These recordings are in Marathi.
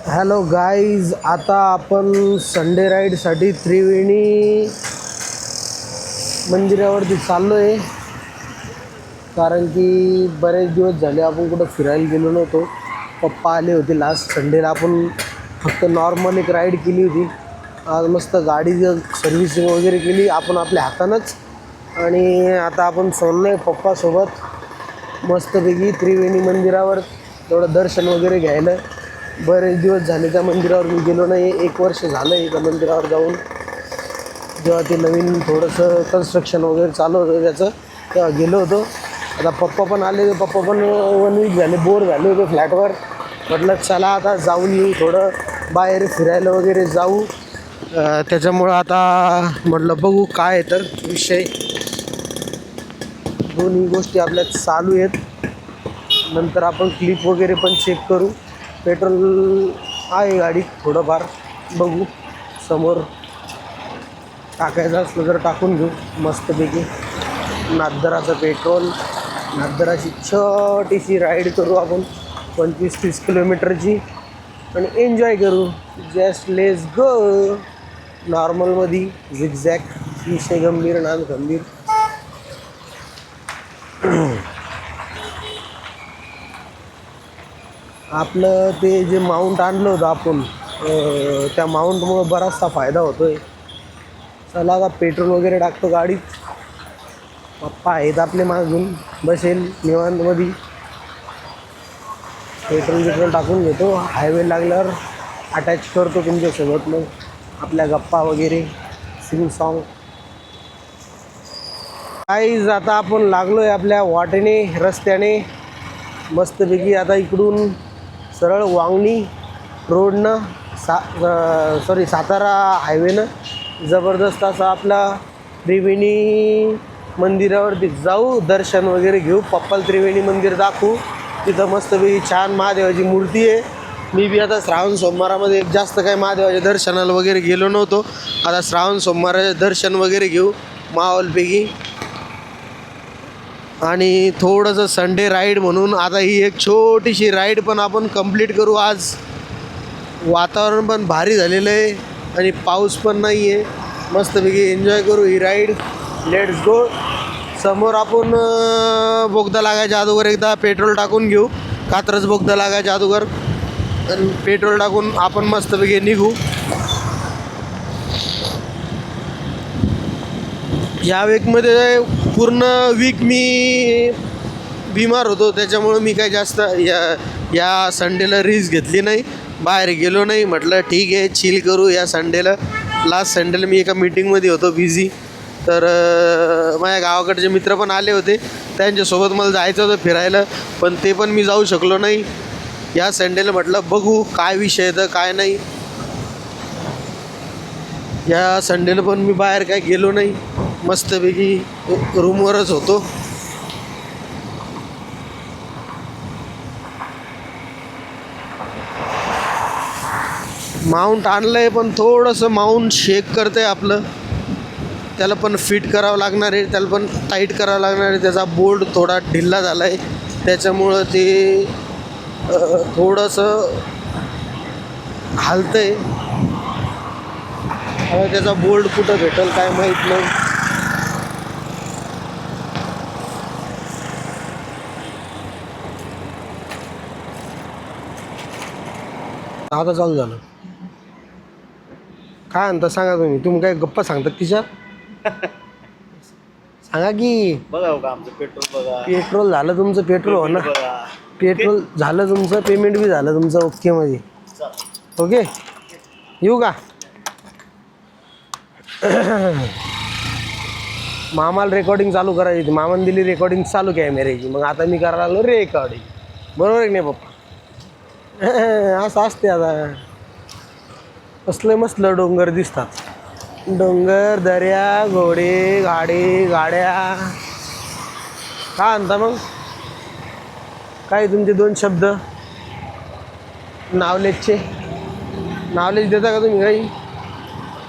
हॅलो गाईज, आता आपण संडे राईडसाठी त्रिवेणी मंदिरावरती चाललो आहे. कारण की बरेच दिवस झाले आपण कुठं फिरायला गेलो नव्हतो. पप्पा आले होते लास्ट संडेला. आपण फक्त नॉर्मल एक राईड केली होती. आज मस्त गाडीचं सर्व्हिसिंग वगैरे केली आपण आपल्या हातानंच. आणि आता आपण चाललो आहे पप्पासोबत मस्तपैकी त्रिवेणी मंदिरावर थोडं दर्शन वगैरे घ्यायला. बरेच दिवस झाले त्या मंदिरावर मी गेलो नाही. 1 वर्ष झालं आहे त्या मंदिरावर जाऊन. जेव्हा ते नवीन थोडंसं कन्स्ट्रक्शन वगैरे चालू होतं त्याचं, तेव्हा गेलो होतो. आता पप्पा पण आले. पप्पा पण 1 वीक झाले बोर झाले होते फ्लॅटवर. म्हटलं चला आता जाऊन येऊ, थोडं बाहेर फिरायला वगैरे जाऊ. त्याच्यामुळं आता म्हटलं बघू काय आहे तर विषय. दोन्ही गोष्टी आपल्या चालू आहेत. नंतर आपण क्लिप वगैरे पण चेक करू. पेट्रोल आहे गाडीत थोडंफार, बघू समोर टाकायचं असलं तर टाकून घेऊ मस्तपैकी. नागदराचं पेट्रोल, नागदराची छोटीशी राईड करू आपण 25-30 किलोमीटरची आणि एन्जॉय करू. Just let's go. नॉर्मलमध्ये झिगझॅक, विषय गंभीर नाद गंभीर. आपलं ते जे माउंट आणलं होतं आपण, त्या माउंटमुळं बराचसा फायदा होतो आहे. चला आता पेट्रोल वगैरे टाकतो गाडीत. पप्पा आहेत आपले मागून, बसेल निवांतमध्ये. पेट्रोल टाकून घेतो. हायवे लागल्यावर अटॅच करतो तुमच्यासोबत, मग आपल्या गप्पा वगैरे सिंग सॉन्ग. गाईज, आता आपण लागलो आहे आपल्या वाटेने रस्त्याने मस्तपैकी. आता इकडून सरळ वांगणी रोडनं सातारा हायवेनं जबरदस्त असा आपला त्रिवेणी मंदिरावरती जाऊ. दर्शन वगैरे घेऊ. पप्पाला त्रिवेणी मंदिर दाखवू. तिथं मस्तपैकी छान महादेवाची मूर्ती आहे. मी बी आता श्रावण सोमवारामध्ये जास्त काही महादेवाच्या दर्शनाला वगैरे गेलो नव्हतो. आता श्रावण सोमवाराचे दर्शन वगैरे घेऊ माहोलपैकी. आणि थोडंसं संडे राईड म्हणून आता ही एक छोटीशी राईड पण आपण कंप्लीट करू आज. वातावरण पण भारी झालेलं आहे आणि पाऊस पण नाही आहे. मस्तपैकी एन्जॉय करू ही राईड. Let's go. समोर आपण बोगदा लागायच्या अगोदर एकदा पेट्रोल टाकून घेऊ. कात्रज बोगदा लागायच्या अगोदर आणि पेट्रोल टाकून आपण मस्तपैकी निघू. या वीकमध्ये पूर्ण वीक मी बिमार होतो. त्याच्यामुळं मी काही जास्त या संडेला रिस्क घेतली नाही. बाहेर गेलो नाही. म्हटलं ठीक आहे चिल करू या संडेला. लास्ट संडेला मी एका मीटिंगमध्ये होतो बिझी. तर माझ्या गावाकडचे मित्र पण आले होते. त्यांच्यासोबत मला जायचं होतं फिरायला, पण ते पण मी जाऊ शकलो नाही. या संडेला म्हटलं बघू काय विषय आहे तर काय नाही. या संडेला पण मी बाहेर काय गेलो नाही. मस्तपैकी रूमवरच होतो. माउंट आणलं आहे पण थोडंसं माउंट शेक करतं आहे आपलं. त्याला पण फिट करावं लागणार आहे. त्याला पण टाईट करावं लागणार आहे. त्याचा बोल्ट थोडा ढिल्ला झाला आहे. त्याच्यामुळं ते थोडंसं हालतं आहे. आता त्याचा बोल्ट कुठं भेटेल काय माहीत नाही. आता चालू झालं. काय म्हणता सांगा तुम्ही काय गप्पा सांगतात तिच्या? सांगा की. बघा का आमचं पेट्रोल बघा. पेट्रोल झालं तुमचं. पेट्रोल हो ना. पेट्रोल झालं तुमचं. पेमेंट बी झालं तुमचं. ओके मध्ये ओके. येऊ का? मामाला रेकॉर्डिंग चालू करायची होती. मामाने दिली रेकॉर्डिंग चालू कॅमेऱ्याची. मग आता मी करायला लागलो रेकॉर्डिंग. बरोबर आहे की नाही पप्पा? असं असते आता. कसलं मसलं डोंगर दिसतात. डोंगर, दर्या, घोडे, गाड्या. काय म्हणता मग? काय तुमचे 2 शब्द नावलेजचे? नावलेज देता का तुम्ही? काही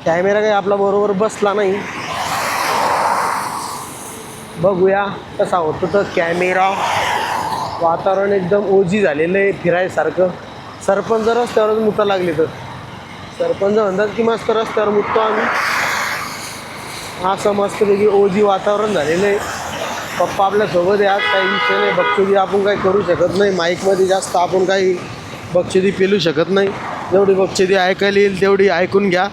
कॅमेरा काही आपला बरोबर बसला नाही. बघूया कसा होतो तर कॅमेरा. वातावरण एकदम ओजी झालेलं आहे फिरायसारखं. सरपंच रस्त्यावरच मुता लागली तर सरपंच म्हणतात की मस्त रस्त्यावर मुततो आम्ही. असं मस्तपैकी ओजी वातावरण झालेलं आहे. पप्पा आपल्यासोबत आहे आज, काही विषय नाही. बक्षुदी आपण काही करू शकत नाही, माईकमध्ये जास्त आपण काही बक्षुदी पेलू शकत नाही. जेवढी बक्षुदी ऐकायला येईल तेवढी ऐकून घ्या,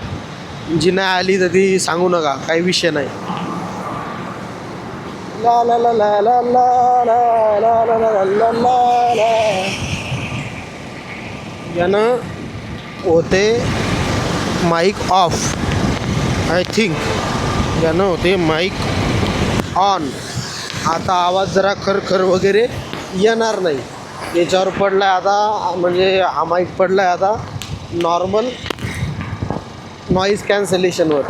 जी नाही आली तर ती सांगू नका, काही विषय नाही. ला ला ला ला ला ला ला ला ला ला ला ला ला. यानं होते माईक ऑफ, आय थिंक यानं होते माईक ऑन. आता आवाज जरा खरखर वगैरे येणार नाही. याच्यावर पडला आहे आता, म्हणजे हा माईक पडला आहे आता नॉर्मल नॉईज कॅन्सलेशनवर.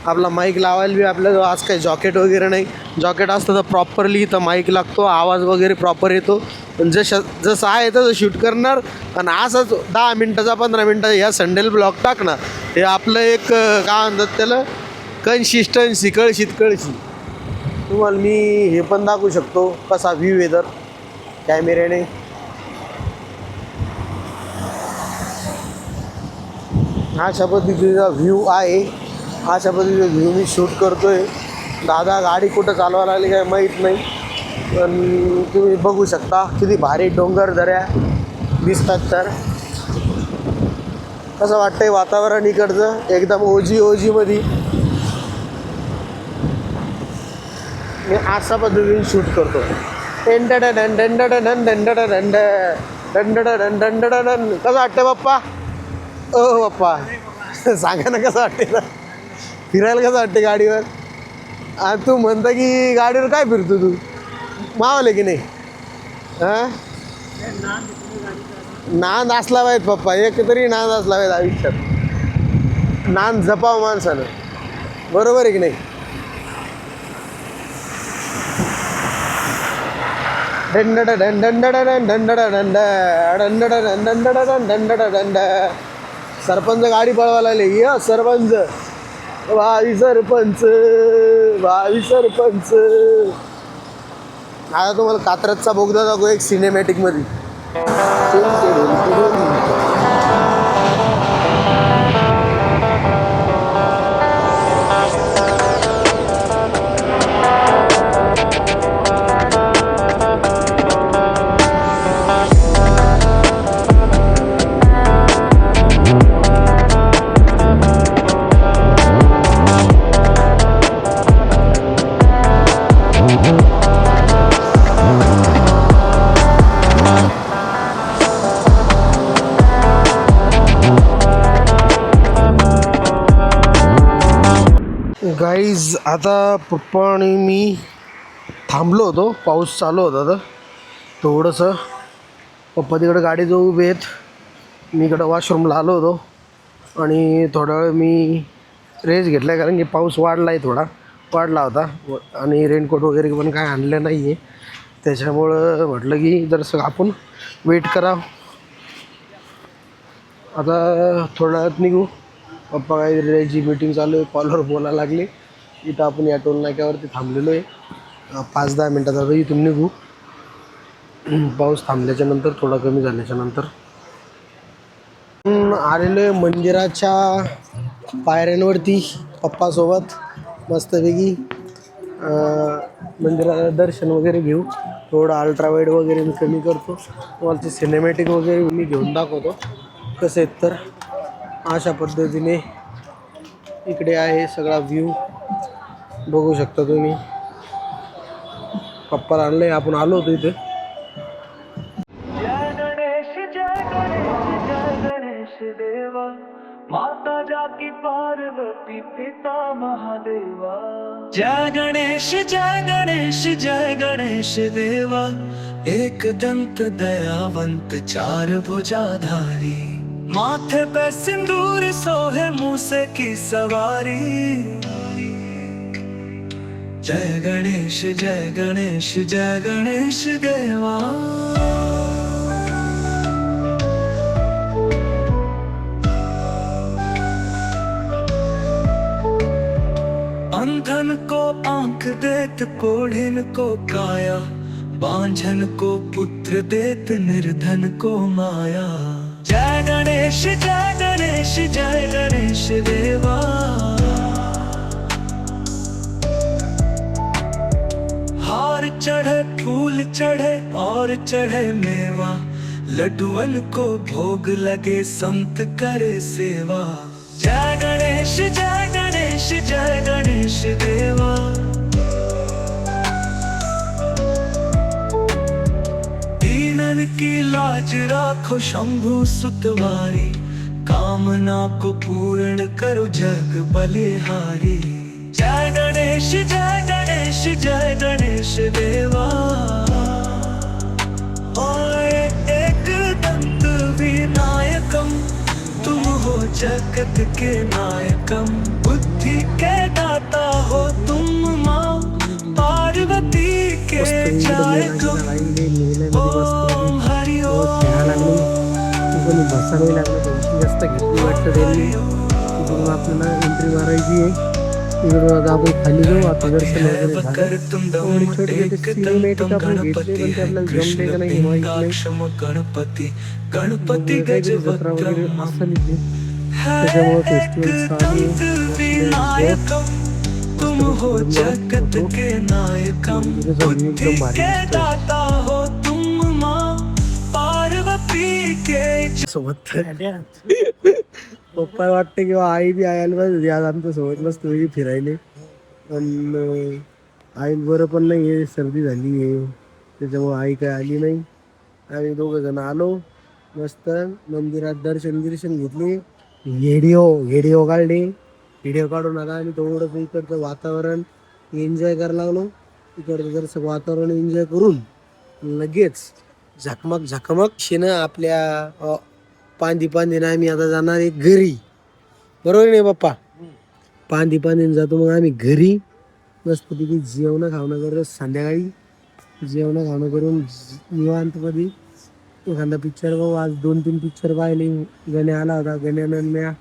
आपला माईक लावायला बी आपल्याजवळ आज काही जॉकेट वगैरे नाही. जॉकेट असतं तर प्रॉपरली तर माईक लागतो, आवाज वगैरे प्रॉपर येतो. पण जसं आहे तसं शूट करणार. आणि असंच 10 मिनटाचा 15 मिनटाचा ह्या संडेल ब्लॉग टाकणार. हे आपलं एक काय म्हणतात त्याला, कन्सिस्टन्सी, कळशी. तुम्हाला मी हे पण दाखवू शकतो कसा व्ह्यू आहे तर कॅमेऱ्याने. अशा पद्धतीचा व्ह्यू आहे, अशा पद्धतीचा व्ह्यू मी शूट करतो आहे. दादा गाडी कुठं चालवायला लागली काय माहीत नाही, पण तुम्ही बघू शकता किती भारी डोंगर दऱ्या दिसतात. तर कसं वाटतंय वातावरण इकडचं, एकदम ओजीमध्ये. मी अशा पद्धतीने शूट करतो. कसं वाटतंय बाप्पा? ओ बाप्पा सांगा ना कसं वाटते ना, फिरायला कसं वाटते गाडीवर? आणि तू म्हणता की गाडीवर काय फिरतो तू, मावले की नाही? हां, नांद असला पाहिजे पप्पा, एक तरी नांद असला पाहिजे आयुष्यात. नांद जपाव माणसानं, बरोबर आहे की नाही? सरपंच गाडी पळवायला लागले. या सरपंच, भावी सरपंच. आता तुम्हाला कात्रजचा बोगदा दाखवू एक सिनेमॅटिकमध्ये. गाईज आता पप्पा आणि मी थांबलो होतो, पाऊस चालू होता तर थोडंसं. पप्पा तिकडे गाडीजवळ उभे आहेत, मी इकडं वॉशरूमला आलो होतो. आणि थोडा वेळ मी रेस्ट घेतला आहे, कारण की पाऊस वाढला होता. आणि रेनकोट वगैरे पण काय आणलं नाही आहे, त्याच्यामुळं म्हटलं की जरासं आपण वेट करा. आता थोड्या वेळात निघू. पप्पा काहीतरी मीटिंग चालू आहे, कॉलवर बोलायला लागले. इथं आपण या टोल नाक्यावरती थांबलेलो आहे. 5-10 मिनटात आता इथून निघू, पाऊस थांबल्याच्या नंतर, थोडा कमी झाल्याच्या नंतर. आलेलो आहे मंदिराच्या पायऱ्यांवरती पप्पासोबत मस्तपैकी. मंदिराला दर्शन वगैरे घेऊ. थोडं अल्ट्रावाईड वगैरे मी कमी करतो, तुम्हाला ते सिनेमॅटिक वगैरे मी घेऊन दाखवतो कसे आहेत. तर अशा पद्धतीने इकडे आहे सगळा व्ह्यू, बघू शकता तुम्ही. पप्पाला आणलं आहे, आपण आलो होतो इथे. माता जाकी पार्वती पिता महादेवा. जय गणेश जय गणेश जय गणेश देवा. एक दंत दयावंत चार भुजाधारी. माथे पे सिंदूर सोहे मूसे की सवारी. जय गणेश जय गणेश जय गणेश देवा. अंधन को आंख देत, कोढ़िन को काया. बांझन को पुत्र देत, निर्धन को माया. जय गणेश जय गणेश जय गणेश देवा हार चढ़े फूल चढ़े और चढ़े मेवा लड्डुअन को भोग लगे संत करे सेवा जय गणेश जय गणेश जय गणेश देवा दीनन की लाज राखो शंभु सुतवारी कामना को पूर्ण करो जग बलिहारी जय गणेश जय गणेश देवा और एक दंत विनायकम तुम हो जगत के नायकम बुद्धि के दाता हो तुम माँ पार्वती के जायकम ओम हरि कोणी बसावे लागलं पैसे जास्त घेतली वाटतं त्यांनी तिकडून आपल्याला एंट्री मारायची आहे तिकडून आता आपण खाली जाऊ आता दर्शन वगैरे झालं आणि छोटे छोटे सिनेमॅटिक आपण घेतले पण ते आपल्याला जमले का नाही माहित नाही गणपती गणपती जत्रा वगैरे असं लिहिले त्याच्यामुळे फेस्टिवल तुम हो जगत के नायकम बुद्धि के दाता हो तुम माँ पार्वती के सोबत पप्पा वाटते किंवा आई बी आयला पाहिजे आज आमच्या सोबत मस्त वेगळी फिरायले पण आई बरं पण नाही आहे सर्दी झाली आहे त्याच्यामुळे आई काय आली नाही आम्ही दोघं जण आलो मस्त मंदिरात दर्शन घेतले व्हिडिओ काढले व्हिडिओ काढून आता आम्ही थोडंसं इकडचं वातावरण एन्जॉय करायला लागलो इकडचं जरसं वातावरण एन्जॉय करून लगेच झकमक शेणं आपल्या पांदीनं आम्ही आता जाणार आहे घरी बरोबर नाही बाप्पा पांदीने जातो मग आम्ही घरी मस्तपैकी जेवण खावणं करतो संध्याकाळी जेवण खावणं करून निवांतमध्ये एखादा पिक्चर बघू आज 2-3 पिक्चर पाहिले गण्या आला होता गण्यानं म्या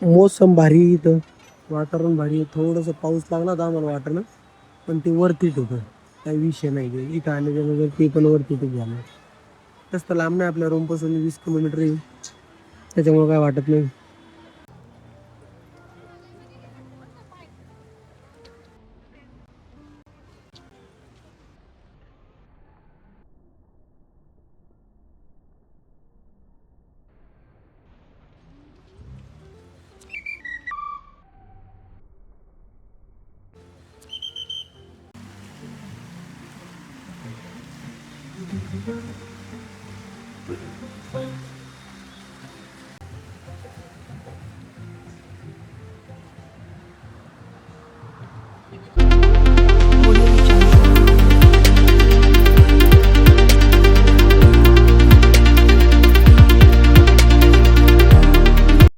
मोसम भारी इथं वातावरण भारी थोडंसं पाऊस लागला होता आम्हाला वाटणं पण ते वरतीच होतं काही विषय नाही ते इथं आल्याच्यानंतर ते पण वरतीच झालं जास्त लांब नाही आपल्या रूमपासून 20 किलोमीटर येईल त्याच्यामुळे काय वाटत नाही Thank you.